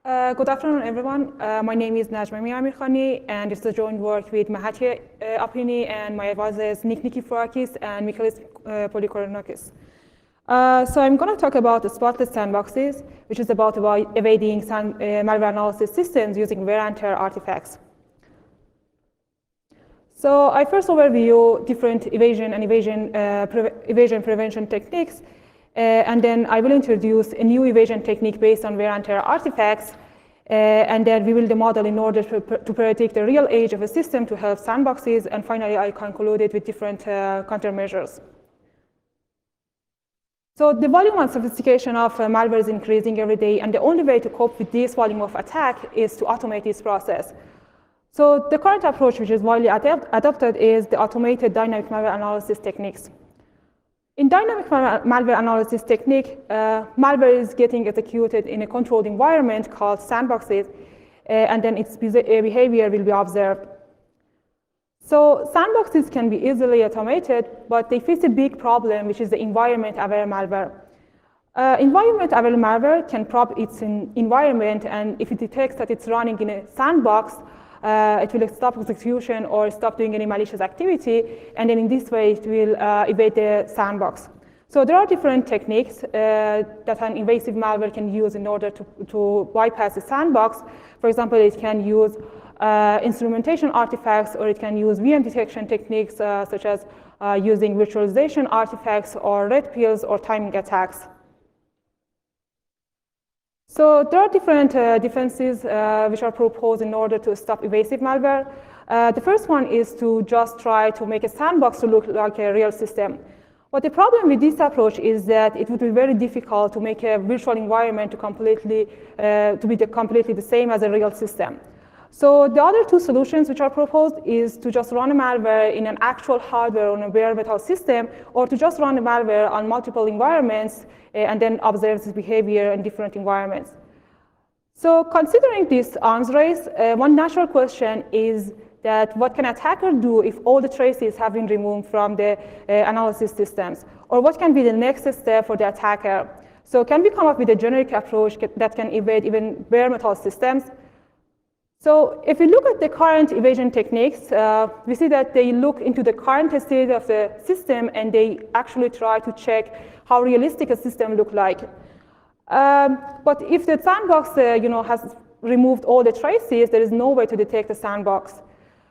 Good afternoon, everyone. My name is Najma Amirkhani, and it's a joint work with Mahati Apini and my advisors Nick Nikiforakis and Michalis Polikoronakis. So I'm going to talk about the Spotless Sandboxes, which is about evading malware analysis systems using wear and tear artifacts. So I first overview different evasion and evasion prevention techniques, and then I will introduce a new evasion technique based on wear and tear artifacts, and then we build the model in order to predict the real age of a system to help sandboxes, and finally I conclude it with different countermeasures. So the volume and sophistication of malware is increasing every day, and the only way to cope with this volume of attack is to automate this process. So the current approach, which is widely adopted, is the automated dynamic malware analysis techniques. In dynamic malware analysis technique, malware is getting executed in a controlled environment called sandboxes, and then its behavior will be observed. So sandboxes can be easily automated, but they face a big problem, which is the environment-aware malware. Environment-aware malware can probe its environment, and if it detects that it's running in a sandbox, it will stop execution or stop doing any malicious activity, and then in this way it will evade the sandbox. So there are different techniques that an invasive malware can use in order to bypass the sandbox. For example, it can use instrumentation artifacts, or it can use VM detection techniques such as using virtualization artifacts or red pills or timing attacks. So there are different defenses which are proposed in order to stop evasive malware. The first one is to just try to make a sandbox to look like a real system. But the problem with this approach is that it would be very difficult to make a virtual environment to be completely the same as a real system. So the other two solutions which are proposed is to just run a malware in an actual hardware on a bare metal system, or to just run a malware on multiple environments and then observe its behavior in different environments. So considering this arms race, one natural question is that what can an attacker do if all the traces have been removed from the analysis systems? Or what can be the next step for the attacker? So can we come up with a generic approach that can evade even bare metal systems? So if we look at the current evasion techniques, we see that they look into the current state of the system, and they actually try to check how realistic a system looks like. But if the sandbox has removed all the traces, there is no way to detect a sandbox.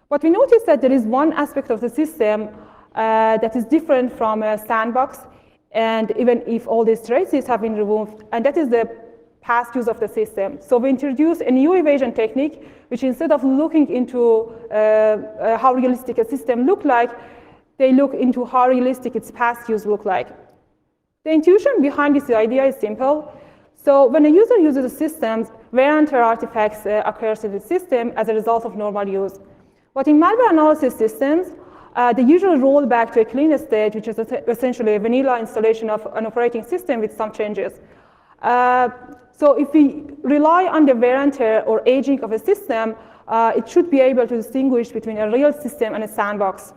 But we notice that there is one aspect of the system that is different from a sandbox, and even if all these traces have been removed, and that is the past use of the system. So we introduce a new evasion technique, which instead of looking into how realistic a system looks like, they look into how realistic its past use look like. The intuition behind this idea is simple. So when a user uses a system, wear and tear artifacts occurs in the system as a result of normal use. But in malware analysis systems, they usually roll back to a clean state, which is essentially a vanilla installation of an operating system with some changes. So if we rely on the wear and tear or aging of a system, it should be able to distinguish between a real system and a sandbox.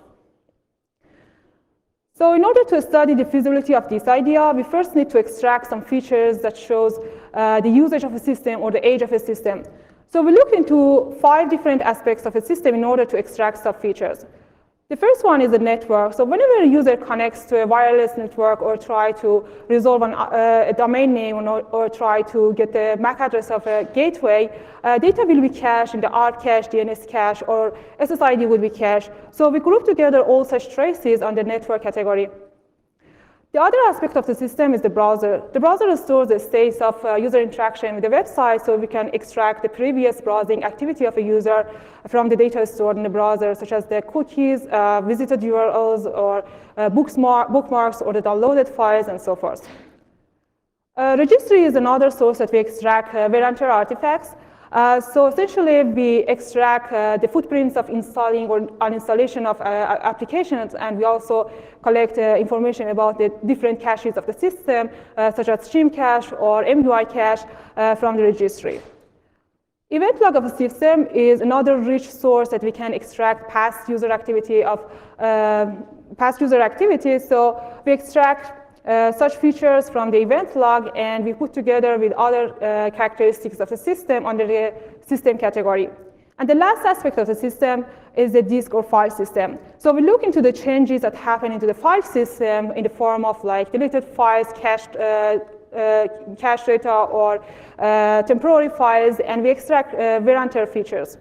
So in order to study the feasibility of this idea, we first need to extract some features that shows the usage of a system or the age of a system. So we look into 5 different aspects of a system in order to extract sub-features. The first one is the network. So whenever a user connects to a wireless network or try to resolve a domain name or try to get the MAC address of a gateway, data will be cached in the ARP cache, DNS cache, or SSID will be cached. So we group together all such traces on the network category. The other aspect of the system is the browser. The browser stores the states of user interaction with the website, so we can extract the previous browsing activity of a user from the data stored in the browser, such as the cookies, visited URLs, or bookmarks, or the downloaded files, and so forth. Registry is another source that we extract wear and tear artifacts. So essentially, we extract the footprints of installing or uninstallation of applications, and we also collect information about the different caches of the system, such as stream cache or MUI cache from the registry. Event log of a system is another rich source that we can extract past user activity. So we extract such features from the event log, and we put together with other characteristics of the system under the system category. And the last aspect of the system is the disk or file system. So we look into the changes that happen into the file system in the form of like deleted files, cached data, or temporary files, and we extract wear and tear features.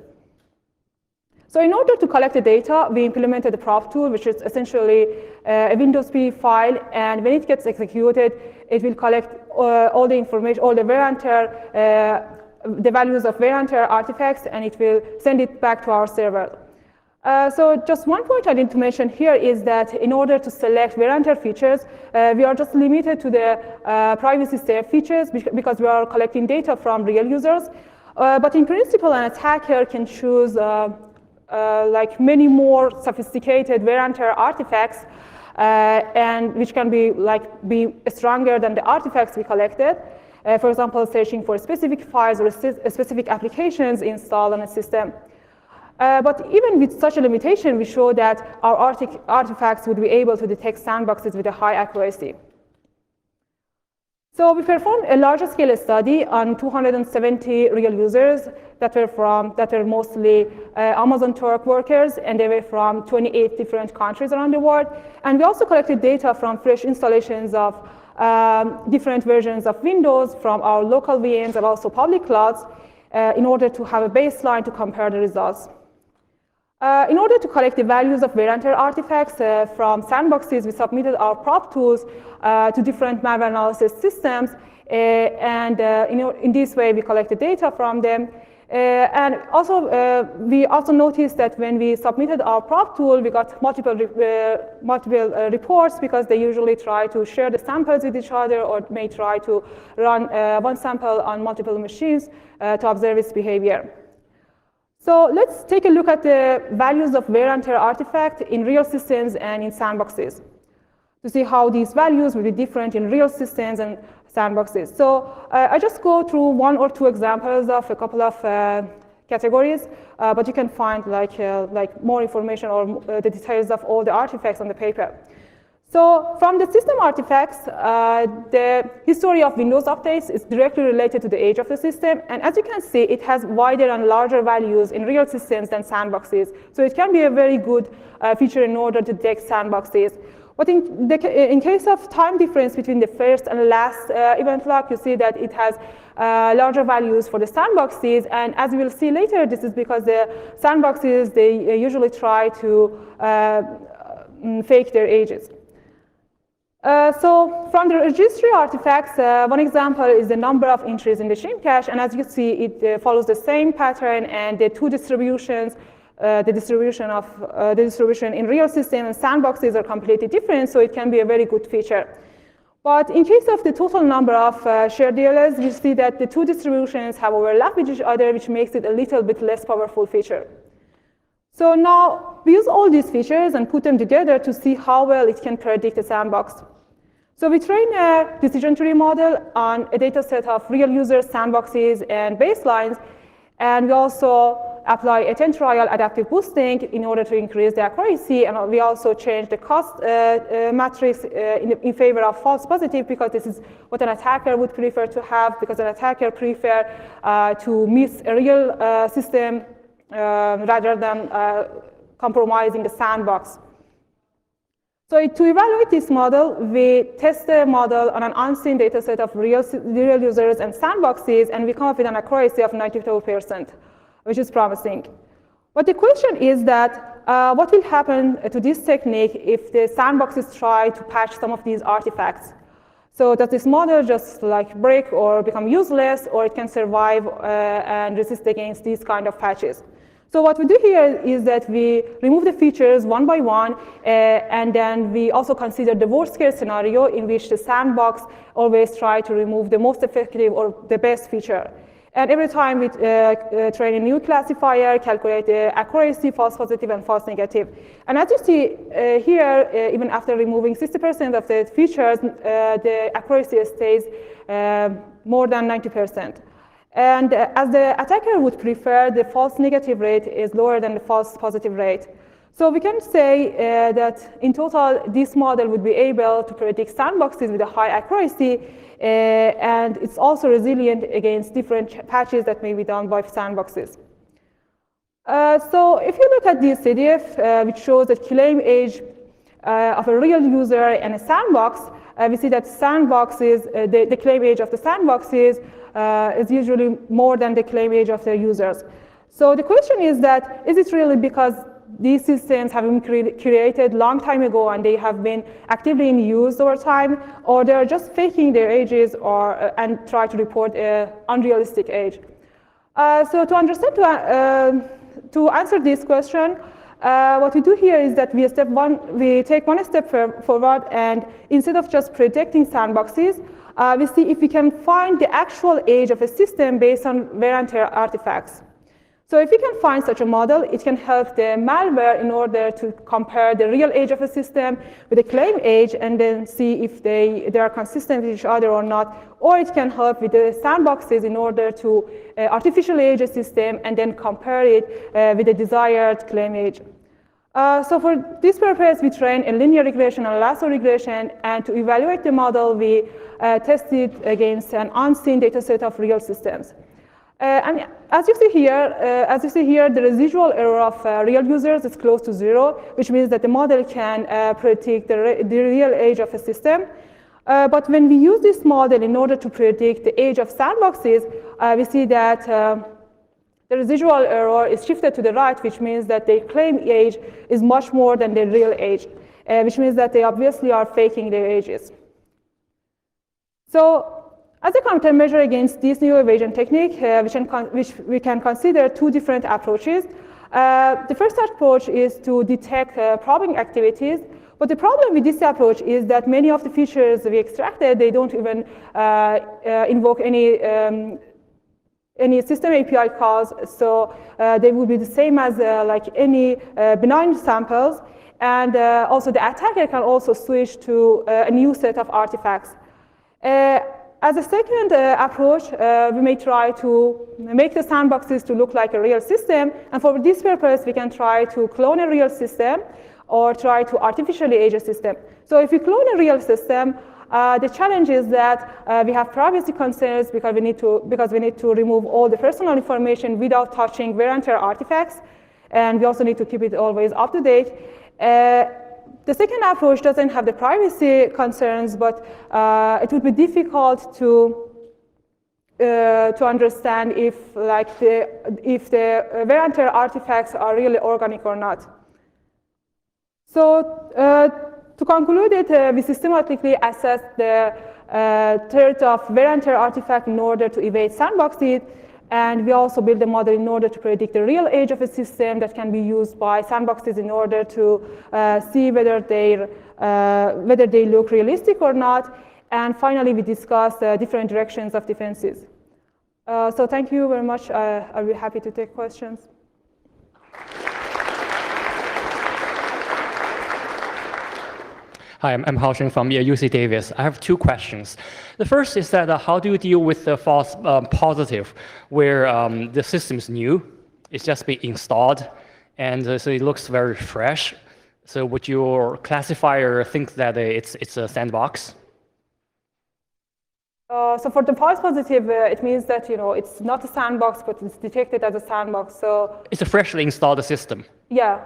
So in order to collect the data, we implemented the prop tool, which is essentially a Windows PE file, and when it gets executed, it will collect all the information, all the wear and tear, the values of wear and tear artifacts, and it will send it back to our server. So just one point I need to mention here is that in order to select wear and tear features, we are just limited to the privacy safe features because we are collecting data from real users. But in principle, an attacker can choose like many more sophisticated wear and tear artifacts, and which can be stronger than the artifacts we collected. For example, searching for specific files or specific applications installed on a system. But even with such a limitation, we show that our artifacts would be able to detect sandboxes with a high accuracy. So we performed a larger scale study on 270 real users that were mostly Amazon Turk workers, and they were from 28 different countries around the world. And we also collected data from fresh installations of different versions of Windows from our local VMs and also public clouds in order to have a baseline to compare the results. In order to collect the values of wear and tear artifacts from Sandboxes, we submitted our prop tools to different malware analysis systems, and in this way we collected data from them. And also, we also noticed that when we submitted our prop tool, we got multiple reports because they usually try to share the samples with each other or may try to run one sample on multiple machines to observe its behavior. So let's take a look at the values of wear and tear artifact in real systems and in sandboxes to see how these values will be different in real systems and sandboxes. So I just go through one or two examples of a couple of categories, but you can find like more information or the details of all the artifacts on the paper. So from the system artifacts, the history of Windows updates is directly related to the age of the system. And as you can see, it has wider and larger values in real systems than sandboxes. So it can be a very good feature in order to detect sandboxes. But in case of time difference between the first and last event log, you see that it has larger values for the sandboxes. And as we will see later, this is because the sandboxes, they usually try to fake their ages. So from the registry artifacts, one example is the number of entries in the shim cache, and as you see, it follows the same pattern, and the two distributions, the distribution in real system and sandboxes are completely different, so it can be a very good feature. But in case of the total number of shared DLLs, you see that the two distributions have overlap with each other, which makes it a little bit less powerful feature. So now we use all these features and put them together to see how well it can predict a sandbox. So we train a decision tree model on a data set of real users, sandboxes, and baselines, and we also apply a 10 trial adaptive boosting in order to increase the accuracy, and we also change the cost matrix in favor of false positive, because this is what an attacker would prefer to have, because an attacker prefers to miss a real system rather than compromising the sandbox. So to evaluate this model, we test the model on an unseen data set of real users and sandboxes, and we come up with an accuracy of 92%, which is promising. But the question is that what will happen to this technique if the sandboxes try to patch some of these artifacts? So does this model just like break or become useless, or it can survive and resist against these kind of patches? So what we do here is that we remove the features one by one, and then we also consider the worst case scenario in which the sandbox always try to remove the most effective or the best feature. And every time we train a new classifier, calculate the accuracy, false positive and false negative. And as you see here, even after removing 60% of the features, the accuracy stays more than 90%. And as the attacker would prefer, the false negative rate is lower than the false positive rate. So we can say that in total, this model would be able to predict sandboxes with a high accuracy, and it's also resilient against different patches that may be done by sandboxes. So if you look at this CDF, which shows the claim age of a real user and a sandbox, we see that sandboxes, the claim age of the sandboxes is usually more than the claim age of their users. So the question is that, is it really because these systems have been created long time ago and they have been actively in use over time, or they're just faking their ages and try to report an unrealistic age? So to understand, to answer this question, what we do here is that we take one step forward, and instead of just predicting sandboxes, we see if we can find the actual age of a system based on wear and tear artifacts. So if we can find such a model, it can help the malware in order to compare the real age of a system with the claim age and then see if they are consistent with each other or not. Or it can help with the sandboxes in order to artificially age a system and then compare it with the desired claim age. So for this purpose, we train a linear regression and a lasso regression, and to evaluate the model, we test it against an unseen data set of real systems. And as you see here, the residual error of real users is close to 0, which means that the model can predict the real age of a system. But when we use this model in order to predict the age of sandboxes, we see that the residual error is shifted to the right, which means that their claim age is much more than their real age, which means that they obviously are faking their ages. So, as a countermeasure against this new evasion technique, which we can consider two different approaches. The first approach is to detect probing activities. But the problem with this approach is that many of the features we extracted, they don't even invoke any system API calls. So they would be the same as like any benign samples. And also the attacker can also switch to a new set of artifacts. As a second approach, we may try to make the sandboxes to look like a real system. And for this purpose, we can try to clone a real system or try to artificially age a system. So if we clone a real system, the challenge is that we have privacy concerns because we need to remove all the personal information without touching wear and tear artifacts. And we also need to keep it always up to date. The second approach doesn't have the privacy concerns, but it would be difficult to understand if the wear and tear artifacts are really organic or not. So to conclude it, we systematically assess the threat of wear and tear artifact in order to evade sandboxes. And we also build a model in order to predict the real age of a system that can be used by sandboxes in order to see whether they look realistic or not. And finally, we discuss different directions of defenses. So thank you very much. I'll be happy to take questions. Hi, I'm Haosheng from UC Davis. I have two questions. The first is that how do you deal with the false positive, where the system is new, it's just been installed, and so it looks very fresh. So would your classifier think that it's a sandbox? So for the false positive, it means that it's not a sandbox, but it's detected as a sandbox. So it's a freshly installed system. Yeah.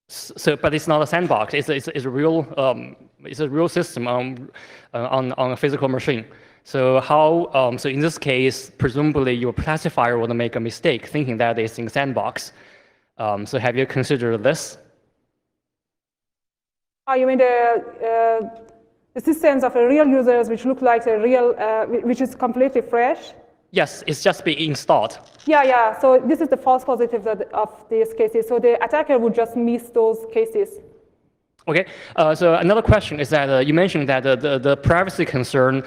So, but it's not a sandbox. It's a real system on a physical machine. So how? So in this case, presumably your classifier would make a mistake, thinking that it's in sandbox. So have you considered this? Oh, you mean the systems of the real users, which look like a real, which is completely fresh? Yes, it's just being installed. Yeah. So this is the false positive of these cases. So the attacker would just miss those cases. Okay. So another question is that you mentioned that the privacy concern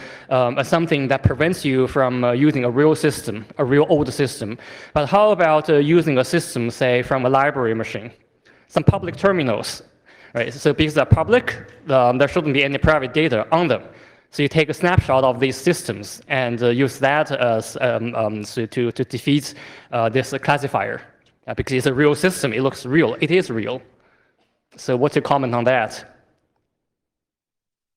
is something that prevents you from using a real system, a real old system. But how about using a system, say, from a library machine, some public terminals, right? So because they're public, there shouldn't be any private data on them. So you take a snapshot of these systems and use that as to defeat this classifier. because it's a real system. It looks real. It is real. So what's your comment on that?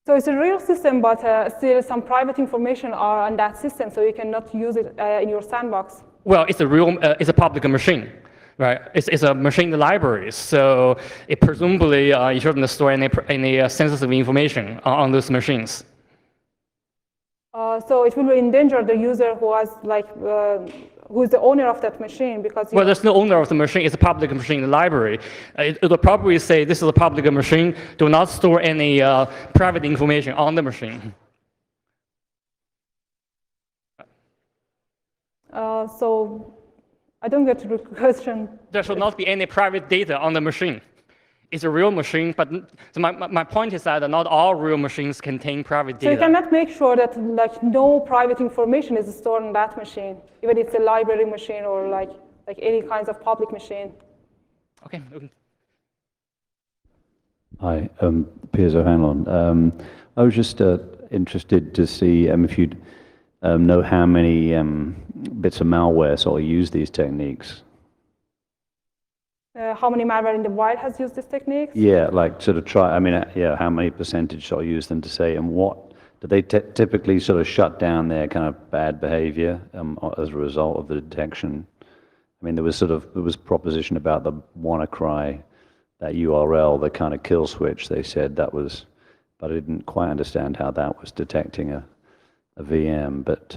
So it's a real system, but still some private information are on that system, so you cannot use it in your sandbox. Well, it's a public machine, right? It's a machine in the library, so it presumably you shouldn't store any sensitive information on those machines. So it will endanger the user who has who is the owner of that machine, because well, there's no owner of the machine. It's a public machine in the library. It will probably say this is a public machine. Do not store any private information on the machine. So I don't get the question. There should not be any private data on the machine. It's a real machine, but so my point is that not all real machines contain private data. So you cannot make sure that no private information is stored on that machine, even if it's a library machine or like any kinds of public machine. Okay. Hi, Piers O'Hanlon. I was just interested to see if you'd know how many bits of malware sort of use these techniques. How many malware in the wild has used this technique? Yeah, like sort of try, yeah, how many percentage sort of use them to say, and what, do they typically sort of shut down their kind of bad behavior as a result of the detection? I mean, there was proposition about the WannaCry, that URL, the kind of kill switch, they said that was, but I didn't quite understand how that was detecting a VM. But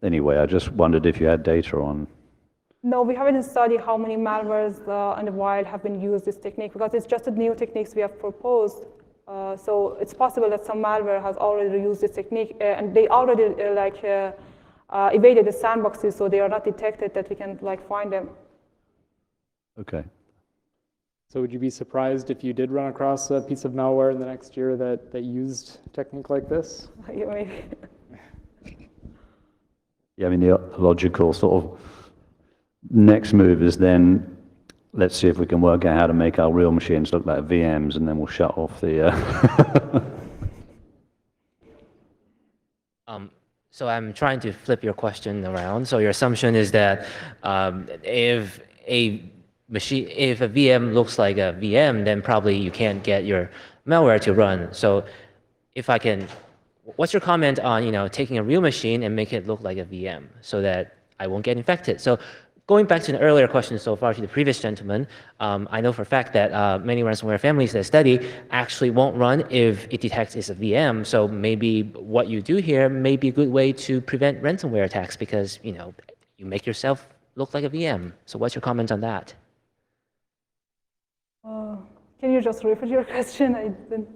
anyway, I just wondered if you had data on. No, we haven't studied how many malwares in the wild have been used this technique, because it's just a new techniques we have proposed. So it's possible that some malware has already used this technique, and they already evaded the sandboxes, so they are not detected that we can find them. Okay. So would you be surprised if you did run across a piece of malware in the next year that used a technique like this? Yeah, maybe. Yeah, I mean, the logical sort of next move is then, let's see if we can work out how to make our real machines look like VMs, and then we'll shut off the... So I'm trying to flip your question around. So your assumption is that if a VM looks like a VM, then probably you can't get your malware to run. So if I can, what's your comment on taking a real machine and make it look like a VM so that I won't get infected? So going back to the earlier question so far to the previous gentleman, I know for a fact that many ransomware families that study actually won't run if it detects it's a VM. So maybe what you do here may be a good way to prevent ransomware attacks, because you make yourself look like a VM. So what's your comment on that? Can you just repeat your question? I didn't...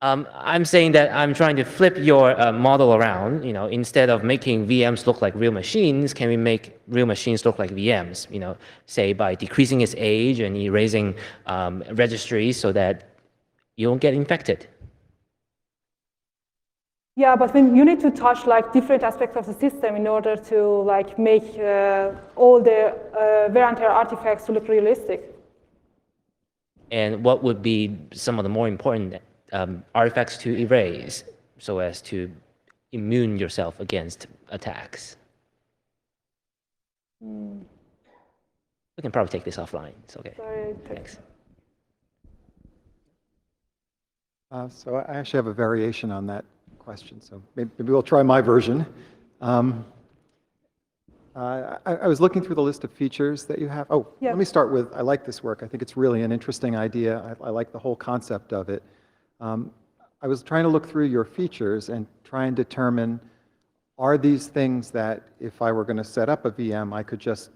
I'm saying that I'm trying to flip your model around. Instead of making VMs look like real machines, can we make real machines look like VMs? Say by decreasing its age and erasing registries so that you don't get infected. Yeah, but when you need to touch different aspects of the system in order to make all the wear and tear artifacts to look realistic. And what would be some of the more important artifacts to erase so as to immune yourself against attacks? We can probably take this offline. It's okay. Sorry, Thanks. So I actually have a variation on that question. So maybe we'll try my version. I was looking through the list of features that you have. Oh, yeah. Let me start with, I like this work. I think it's really an interesting idea. I like the whole concept of it. I was trying to look through your features and try and determine, are these things that if I were going to set up a VM, I could just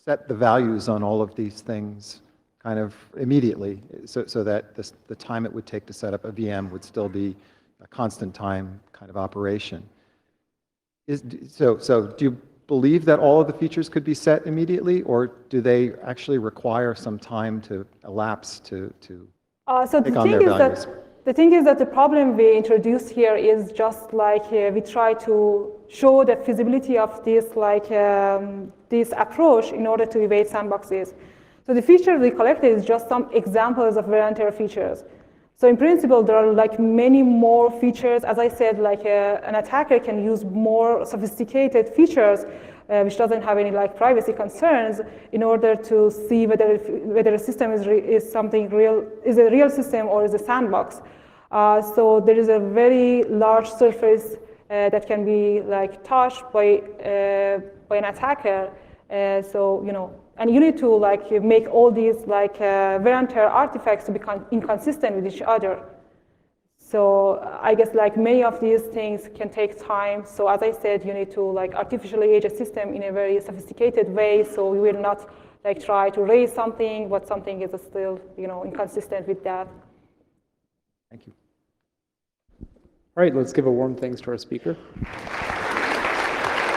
set the values on all of these things kind of immediately, so that the time it would take to set up a VM would still be a constant time kind of operation. So do you believe that all of the features could be set immediately, or do they actually require some time to elapse to take on their values? The thing is that the problem we introduced here is just we try to show the feasibility of this this approach in order to evade sandboxes. So the features we collected is just some examples of wear and tear features. So in principle, there are many more features. As I said, an attacker can use more sophisticated features, which doesn't have any like privacy concerns, in order to see whether a system is something real, is a real system or is a sandbox. So there is a very large surface that can be like touched by an attacker. So and you need to like make all these like wear and tear artifacts to be inconsistent with each other. So I guess like many of these things can take time. So as I said, you need to like artificially age a system in a very sophisticated way. So we will not like try to raise something, but something is still inconsistent with that. Thank you. All right, let's give a warm thanks to our speaker.